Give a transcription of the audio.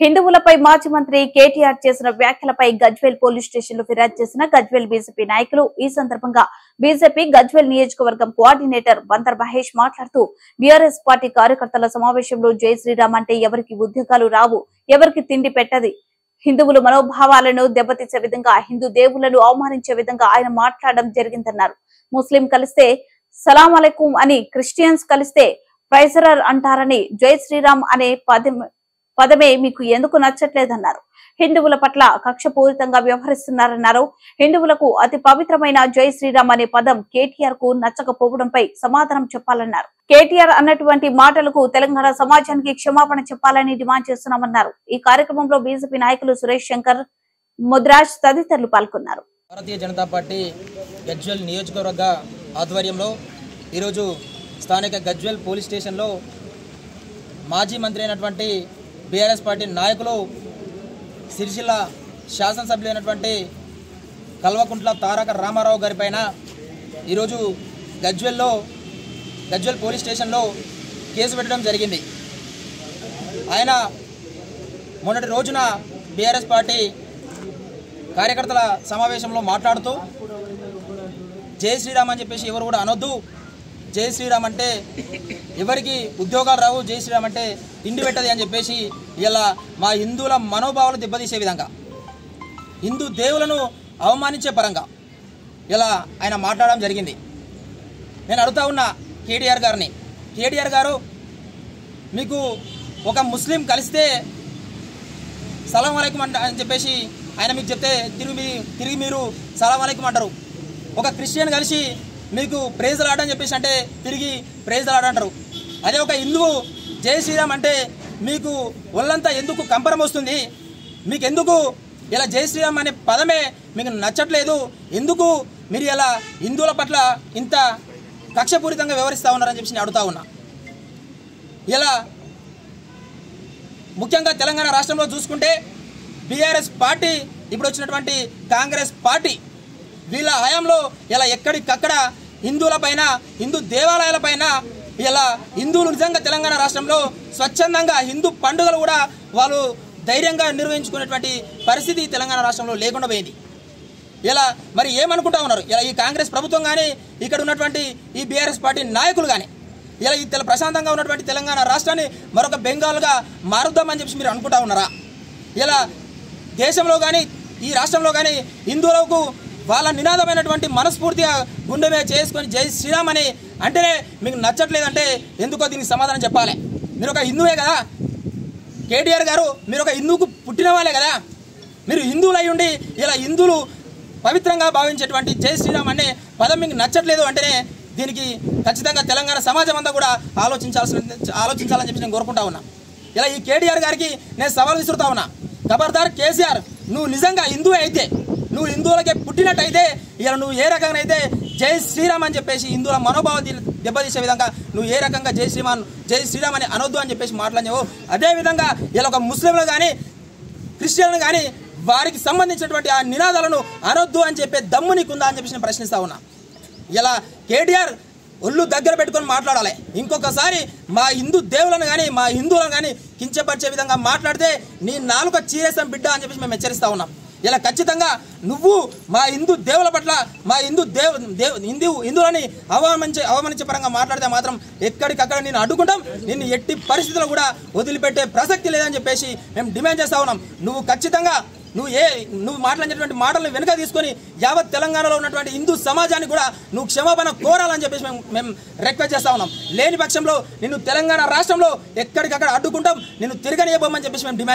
హిందువులపై మాజీ మంత్రి కేటీఆర్ చేసిన వ్యాఖ్యలపై గజ్వేల్ పోలీస్ స్టేషన్ లో ఫిర్యాదు చేసిన గజ్వేల్ బీజేపీ నాయకులు. ఈ సందర్భంగా బీజేపీ గజ్వేల్ నియోజకవర్గం కోఆర్డినేటర్ బందర్ మహేష్ మాట్లాడుతూ బీఆర్ఎస్ పార్టీ కార్యకర్తల సమావేశంలో జై శ్రీరామ్ అంటే ఎవరికి ఉద్యోగాలు రావు, ఎవరికి తిండి పెట్టది, హిందువుల మనోభావాలను దెబ్బతీసే విధంగా, హిందూ దేవుళ్లను అవమానించే విధంగా ఆయన మాట్లాడడం జరిగిందన్నారు. ముస్లిం కలిస్తే సలాం అలైకుం అని, క్రిస్టియన్స్ కలిస్తే ప్రైజరర్ అంటారని, జై శ్రీరామ్ అనే పదమే మీకు ఎందుకు నచ్చట్లేదన్నారు. హిందువుల పట్ల కక్షపూరితంగా వ్యవహరిస్తున్నారన్నారు. హిందువులకు అతి పవిత్రమైన జై శ్రీరామ్ అనే పదం కేటీఆర్ కు నచ్చకపోవడంపై సమాధానం చెప్పాలన్నారు. కేటీఆర్ అన్నటువంటి మాటలకు తెలంగాణ సమాజానికి క్షమాపణ చెప్పాలని డిమాండ్ చేస్తున్నామన్నారు. ఈ కార్యక్రమంలో బీజేపీ నాయకులు సురేష్ శంకర్, ముద్రాజ్ తదితరులు పాల్గొన్నారు. భారతీయ జనతా పార్టీ గజ్వేల్ నియోజకవర్గ ఆధ్వర్యంలో ఈరోజు స్థానిక గజ్వేల్ పోలీస్ స్టేషన్లో మాజీ మంత్రి అయినటువంటి బీఆర్ఎస్ పార్టీ నాయకులు సిరిసిల్ల శాసనసభ్యులు అయినటువంటి కల్వకుంట్ల తారక రామారావు గారి పైన ఈరోజు గజ్వేల్ పోలీస్ స్టేషన్లో కేసు పెట్టడం జరిగింది. ఆయన మొన్నటి రోజున బీఆర్ఎస్ పార్టీ కార్యకర్తల సమావేశంలో మాట్లాడుతూ జై శ్రీరామ్ అని చెప్పేసి ఎవరు కూడా అనొద్దు, జై శ్రీరామ్ అంటే ఎవరికి ఉద్యోగాలు రావు, జై శ్రీరామ్ అంటే తిండి పెట్టది అని చెప్పేసి ఇలా మా హిందువుల మనోభావాలు దెబ్బతీసే విధంగా, హిందూ దేవులను అవమానించే పరంగా ఇలా ఆయన మాట్లాడడం జరిగింది. నేను అడుగుతా ఉన్నా కేటీఆర్ గారిని, కేటీఆర్ గారు మీకు ఒక ముస్లిం కలిస్తే సలాం అలైకుం అని చెప్పేసి ఆయన మీకు చెప్తే తిరిగి మీరు సలాం అలైకుం అంటారు. ఒక క్రిస్టియన్ కలిసి మీకు ప్రైజ్ లాడ్ అని చెప్పేసి అంటే తిరిగి ప్రైజ్ లాడ్ అంటారు. అదే ఒక హిందువు జై శ్రీరామ్ అంటే మీకు ఒళ్ళంతా ఎందుకు కంపరం వస్తుంది, మీకు ఎందుకు ఇలా జై శ్రీరామ్ అనే పదమే మీకు నచ్చట్లేదు, ఎందుకు మీరు ఇలా హిందువుల పట్ల ఇంత కక్షపూరితంగా వ్యవహరిస్తూ ఉన్నారని చెప్పేసి నేను అడుగుతా ఉన్నా. ఇలా ముఖ్యంగా తెలంగాణ రాష్ట్రంలో చూసుకుంటే బీఆర్ఎస్ పార్టీ ఇప్పుడు వచ్చినటువంటి కాంగ్రెస్ పార్టీ వీళ్ళ హయాంలో ఇలా ఎక్కడికక్కడ హిందువుల పైన, హిందూ దేవాలయాల పైన ఇలా హిందువులు నిజంగా తెలంగాణ రాష్ట్రంలో స్వచ్ఛందంగా హిందూ పండుగలు కూడా వాళ్ళు ధైర్యంగా నిర్వహించుకునేటువంటి పరిస్థితి తెలంగాణ రాష్ట్రంలో లేకుండా పోయింది. ఇలా మరి ఏమనుకుంటా ఉన్నారు ఇలా ఈ కాంగ్రెస్ ప్రభుత్వం కానీ, ఇక్కడ ఉన్నటువంటి ఈ బీఆర్ఎస్ పార్టీ నాయకులు కానీ ఇలా ఈ ప్రశాంతంగా ఉన్నటువంటి తెలంగాణ రాష్ట్రాన్ని మరొక బెంగాల్గా మారుద్దామని చెప్పి మీరు అనుకుంటా ఉన్నారా? ఇలా దేశంలో కానీ ఈ రాష్ట్రంలో కానీ హిందువులకు వాళ్ళ నినాదమైనటువంటి మనస్ఫూర్తిగా గుండె మీద చేసుకొని జై శ్రీరామ్ అని అంటేనే మీకు నచ్చట్లేదంటే ఎందుకో దీనికి సమాధానం చెప్పాలి. మీరు ఒక హిందువే కదా కేటీఆర్ గారు, మీరు ఒక హిందువుకు పుట్టిన వాళ్ళే కదా, మీరు హిందువులు అయి ఉండి ఇలా హిందువులు పవిత్రంగా భావించేటువంటి జై శ్రీరామ్ అనే పదం మీకు నచ్చట్లేదు అంటేనే దీనికి ఖచ్చితంగా తెలంగాణ సమాజం అంతా కూడా ఆలోచించాలని చెప్పి నేను కోరుకుంటా ఉన్నా. ఇలా ఈ కేటీఆర్ గారికి నేను సవాల్ విసురుతా ఉన్నా, ఖబర్దార్ కేసీఆర్, నువ్వు నిజంగా హిందువే అయితే, నువ్వు హిందువులకే పుట్టినట్టయితే ఇలా నువ్వు ఏ రకంగా అయితే జై శ్రీరామ్ అని చెప్పేసి హిందువుల మనోభావం దెబ్బతీసే విధంగా నువ్వు ఏ రకంగా జై శ్రీరామ్ అని అనొద్దు అని చెప్పేసి మాట్లాడినావు, అదేవిధంగా ఇలా ఒక ముస్లింలు కానీ క్రిస్టియన్లు కానీ వారికి సంబంధించినటువంటి ఆ నినాదాలను అనొద్దు అని చెప్పే దమ్ము నీకుందా అని చెప్పేసి నేను ప్రశ్నిస్తా ఉన్నా. ఇలా కేటీఆర్ ఒళ్ళు దగ్గర పెట్టుకొని మాట్లాడాలి. ఇంకొకసారి మా హిందూ దేవులను కానీ మా హిందువులను కానీ కించపరిచే విధంగా మాట్లాడితే నీ నాలుక చీరేస్తాం బిడ్డ అని చెప్పేసి మేము హెచ్చరిస్తా ఉన్నాం. ఇలా ఖచ్చితంగా నువ్వు మా హిందూ దేవుల పట్ల, మా హిందువులని అవమానించే పరంగా మాట్లాడితే మాత్రం ఎక్కడికక్కడ నేను అడ్డుకుంటాం, నిన్ను ఎట్టి పరిస్థితుల్లో కూడా వదిలిపెట్టే ప్రసక్తి లేదని చెప్పేసి మేము డిమాండ్ చేస్తా ఉన్నాం. నువ్వు ఖచ్చితంగా నువ్వు మాట్లాడినటువంటి మాటలను వెనుక తీసుకొని యావత్ తెలంగాణలో ఉన్నటువంటి హిందూ సమాజాన్ని కూడా నువ్వు క్షమాపణ కోరాలని చెప్పేసి మేము రిక్వెస్ట్ చేస్తా ఉన్నాం. లేని పక్షంలో నిన్ను తెలంగాణ రాష్ట్రంలో ఎక్కడికక్కడ అడ్డుకుంటాం, నిన్ను తిరగనియబోమని చెప్పేసి మేము డిమాండ్